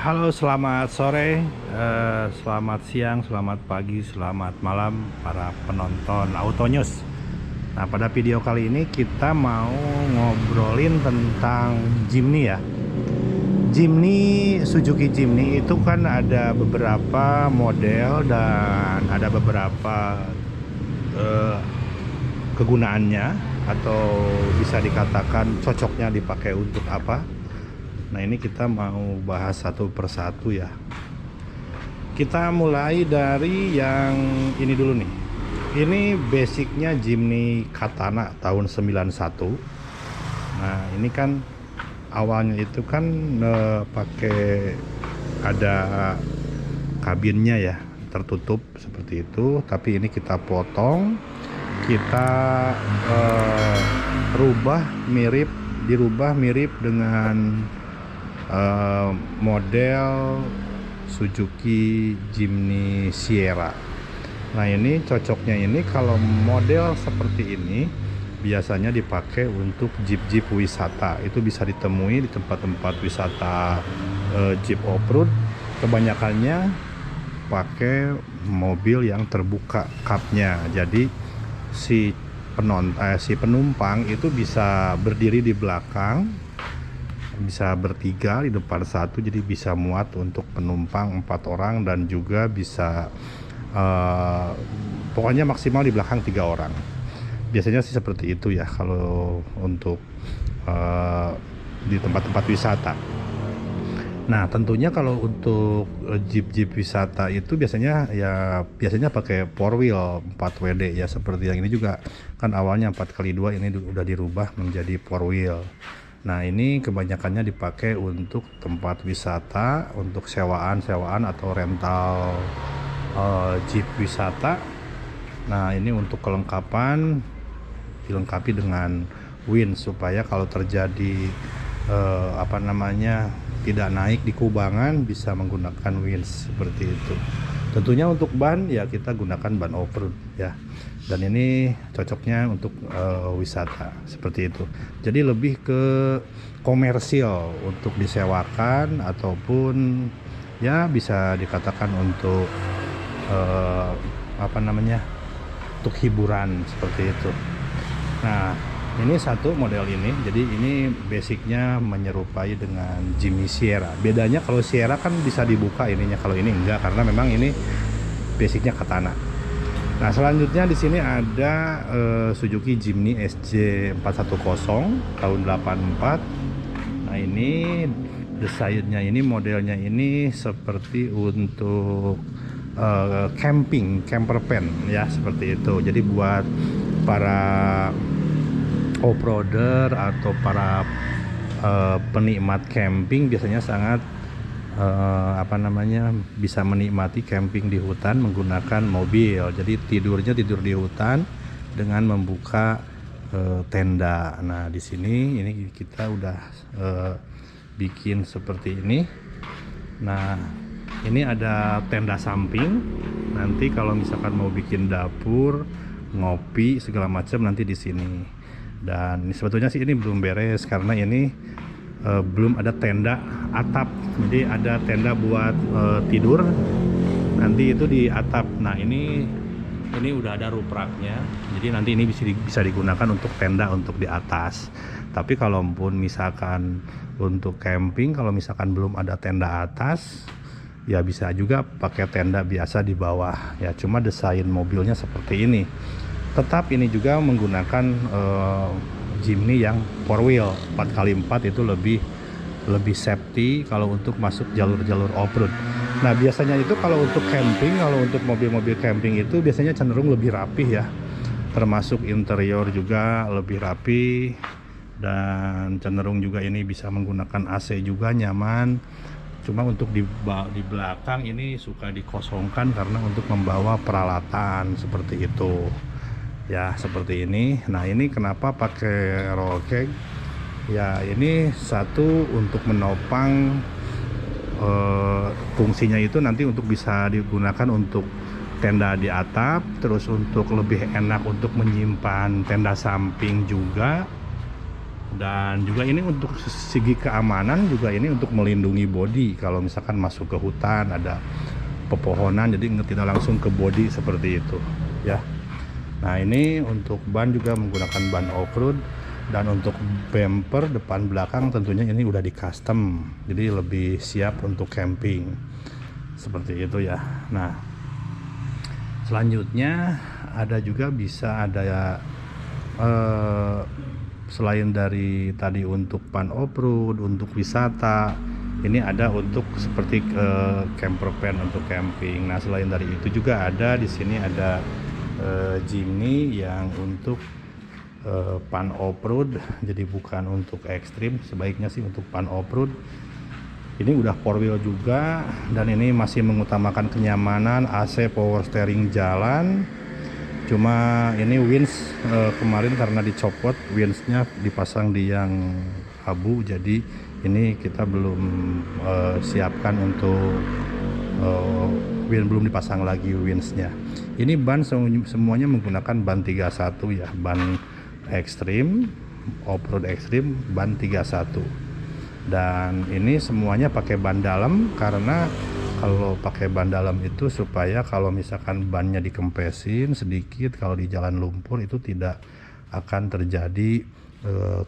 Halo, selamat sore, selamat siang, selamat pagi, selamat malam para penonton Auto News. Nah, pada video kali ini kita mau ngobrolin tentang Jimny ya. Jimny, Suzuki Jimny itu kan ada beberapa model dan ada beberapa eh, kegunaannya atau bisa dikatakan cocoknya dipakai untuk apa. Nah, ini kita mau bahas satu persatu ya. Kita mulai dari yang ini dulu nih. Ini basicnya Jimny Katana tahun 91. Nah, ini kan awalnya itu kan pakai ada kabinnya ya, tertutup seperti itu. Tapi ini kita potong, kita dirubah mirip dengan model Suzuki Jimny Sierra. Nah, ini cocoknya ini kalau model seperti ini biasanya dipakai untuk jeep-jeep wisata. Itu bisa ditemui di tempat-tempat wisata jeep off-road. Kebanyakannya pakai mobil yang terbuka kapnya. Jadi si penumpang itu bisa berdiri di belakang, bisa bertiga di depan satu, jadi bisa muat untuk penumpang 4 orang dan juga bisa pokoknya maksimal di belakang 3 orang. Biasanya sih seperti itu ya kalau untuk di tempat-tempat wisata. Nah, tentunya kalau untuk jeep-jeep wisata itu biasanya pakai 4 wheel 4WD ya, seperti yang ini juga kan awalnya 4x2, ini udah dirubah menjadi 4 wheel. Nah, ini kebanyakannya dipakai untuk tempat wisata, untuk sewaan atau rental jeep wisata. Nah, ini untuk kelengkapan dilengkapi dengan winch supaya kalau terjadi tidak naik di kubangan bisa menggunakan winch seperti itu. Tentunya untuk ban ya kita gunakan ban off-road ya. Dan ini cocoknya untuk wisata seperti itu. Jadi lebih ke komersial untuk disewakan ataupun ya bisa dikatakan untuk untuk hiburan seperti itu. Nah, ini satu model ini. Jadi ini basicnya menyerupai dengan Jimny Sierra. Bedanya kalau Sierra kan bisa dibuka ininya, kalau ini enggak karena memang ini basicnya Katana. Nah, selanjutnya di sini ada Suzuki Jimny SJ410 tahun 84. Nah, ini desainnya ini, modelnya ini seperti untuk camper van ya, seperti itu. Jadi buat para off-roader atau para penikmat camping biasanya sangat bisa menikmati camping di hutan menggunakan mobil. Jadi tidur di hutan dengan membuka tenda. Nah, di sini ini kita udah bikin seperti ini. Nah, ini ada tenda samping. Nanti kalau misalkan mau bikin dapur, ngopi segala macam nanti di sini. Dan sebetulnya sih ini belum beres karena ini belum ada tenda atap. Jadi ada tenda buat tidur nanti itu di atap. Nah, ini udah ada rupraknya. Jadi nanti ini bisa digunakan untuk tenda untuk di atas. Tapi kalaupun misalkan untuk camping, kalau misalkan belum ada tenda atas, ya bisa juga pakai tenda biasa di bawah. Ya cuma desain mobilnya seperti ini. Tetap ini juga menggunakan Jimny yang 4 wheel 4x4 itu lebih safety kalau untuk masuk jalur-jalur off-road. Nah, biasanya itu kalau untuk camping, kalau untuk mobil-mobil camping itu biasanya cenderung lebih rapih ya. Termasuk interior juga lebih rapi dan cenderung juga ini bisa menggunakan AC juga nyaman. Cuma untuk di belakang ini suka dikosongkan karena untuk membawa peralatan seperti itu. Ya, seperti ini. Nah, ini kenapa pakai roll cage? Ya, ini satu untuk menopang fungsinya itu nanti untuk bisa digunakan untuk tenda di atap, terus untuk lebih enak untuk menyimpan tenda samping juga. Dan juga ini untuk segi keamanan juga ini untuk melindungi bodi kalau misalkan masuk ke hutan ada pepohonan, jadi tidak langsung ke bodi seperti itu ya. Nah ini untuk ban juga menggunakan ban off-road, dan untuk bumper depan belakang tentunya ini udah di custom, jadi lebih siap untuk camping seperti itu ya. Nah selanjutnya ada juga bisa ada selain dari tadi untuk ban off-road, untuk wisata, ini ada untuk seperti camper van untuk camping. Nah selain dari itu juga ada di sini ada Jimny yang untuk pan off-road, jadi bukan untuk ekstrim, sebaiknya sih untuk pan off-road. Ini udah 4 wheel juga, dan ini masih mengutamakan kenyamanan, AC, power steering jalan. Cuma ini winch kemarin karena dicopot, winchnya dipasang di yang abu, jadi ini kita belum siapkan untuk belum dipasang lagi winchnya. Ini ban semuanya menggunakan ban 31 ya, ban ekstrim, off-road ekstrim, ban 31. Dan ini semuanya pakai ban dalam, karena kalau pakai ban dalam itu supaya kalau misalkan bannya dikempesin sedikit, kalau di jalan lumpur itu tidak akan terjadi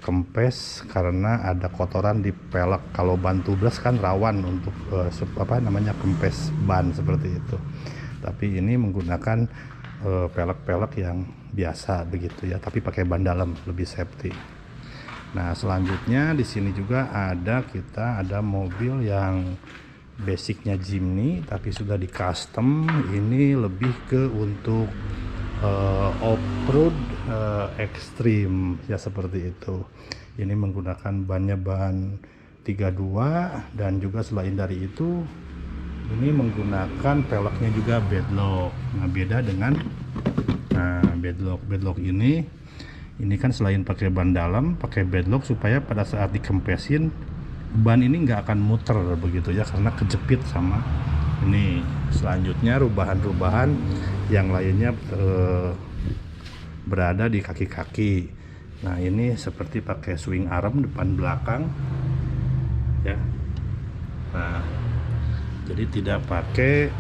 kempes karena ada kotoran di pelek. Kalau ban tubeless kan rawan untuk kempes ban seperti itu. Tapi ini menggunakan pelek-pelek yang biasa begitu ya, tapi pakai ban dalam, lebih safety. Nah selanjutnya di sini juga ada mobil yang basicnya Jimny tapi sudah di custom. Ini lebih ke untuk off-road ekstrim ya, seperti itu. Ini menggunakan bannya ban 32, dan juga selain dari itu ini menggunakan peleknya juga bedlock. Nah beda dengan bedlock ini kan selain pakai ban dalam, pakai bedlock supaya pada saat dikempesin ban ini nggak akan muter begitu ya, karena kejepit sama ini. Selanjutnya rubahan-rubahan yang lainnya berada di kaki-kaki. Nah ini seperti pakai swing arm depan belakang ya. Nah jadi tidak pakai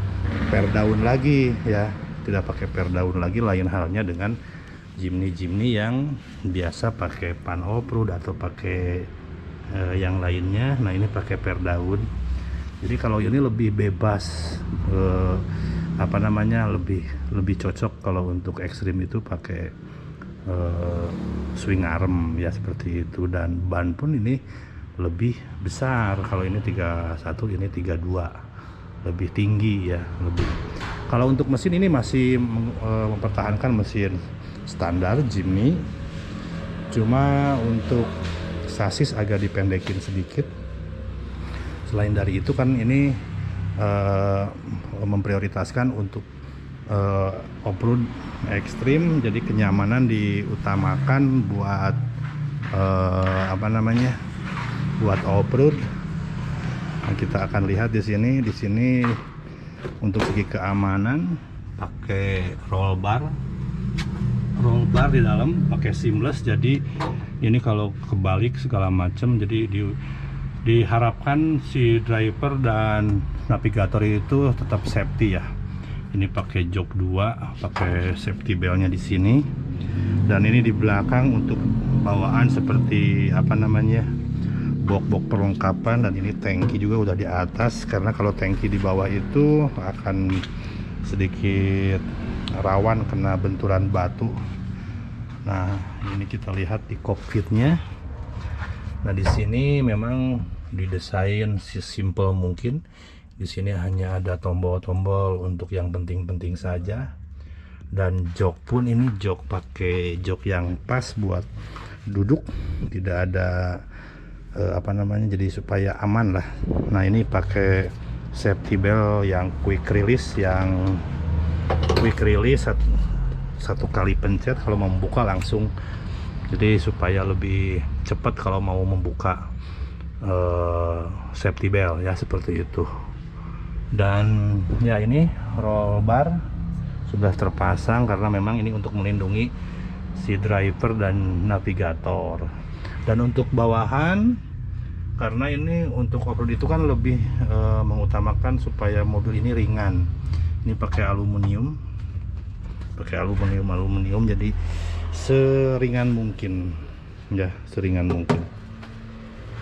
per daun lagi ya, tidak pakai per daun lagi, lain halnya dengan Jimny yang biasa pakai pan off-road atau pakai yang lainnya. Nah ini pakai per daun, jadi kalau ini lebih bebas, lebih cocok kalau untuk ekstrim itu pakai swing arm ya, seperti itu. Dan ban pun ini lebih besar, kalau ini 31, ini 32, lebih tinggi ya, lebih. Kalau untuk mesin ini masih mempertahankan mesin standar Jimny, cuma untuk sasis agak dipendekin sedikit. Selain dari itu kan ini memprioritaskan untuk off-road ekstrim, jadi kenyamanan diutamakan buat buat off-road. Nah, kita akan lihat di sini untuk segi keamanan pakai roll bar di dalam, pakai seamless, jadi ini kalau kebalik segala macam, jadi diharapkan si driver dan navigator itu tetap safety ya. Ini pakai jok 2, pakai safety beltnya di sini, dan ini di belakang untuk bawaan seperti box perlengkapan. Dan ini tangki juga udah di atas, karena kalau tangki di bawah itu akan sedikit rawan kena benturan batu. Nah ini kita lihat di cockpitnya. Nah di sini memang didesain sesimpel mungkin. Di sini hanya ada tombol-tombol untuk yang penting-penting saja, dan jok pun ini jok pakai jok yang pas buat duduk, tidak ada jadi supaya aman lah. Nah ini pakai safety belt yang quick release, satu kali pencet kalau mau membuka langsung, jadi supaya lebih cepat kalau mau membuka safety belt ya, seperti itu. Dan ya ini roll bar sudah terpasang karena memang ini untuk melindungi si driver dan navigator. Dan untuk bawahan, karena ini untuk off-road itu kan lebih mengutamakan supaya mobil ini ringan. Ini pakai aluminium, jadi seringan mungkin, ya seringan mungkin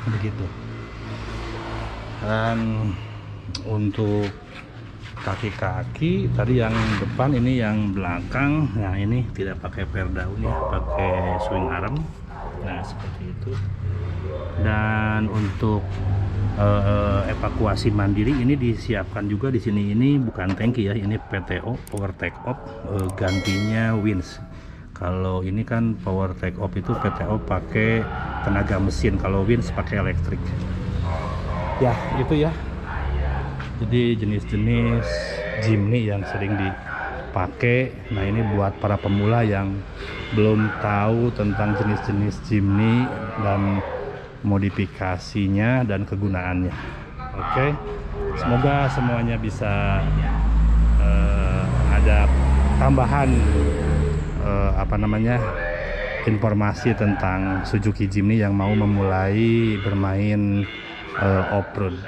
begitu. Dan untuk kaki-kaki tadi yang depan, ini yang belakang, nah ini tidak pakai per daun ya, pakai swing arm. Nah seperti itu. Dan untuk evakuasi mandiri ini disiapkan juga di sini. Ini bukan tangki ya, ini PTO, power take off, gantinya winch. Kalau ini kan power take off itu PTO pakai tenaga mesin, kalau winch pakai elektrik. Ya itu ya. Jadi jenis-jenis Jimny yang sering dipakai. Nah ini buat para pemula yang belum tahu tentang jenis-jenis Jimny dan modifikasinya dan kegunaannya. Oke, semoga semuanya bisa ada tambahan informasi tentang Suzuki Jimny yang mau memulai bermain off-road.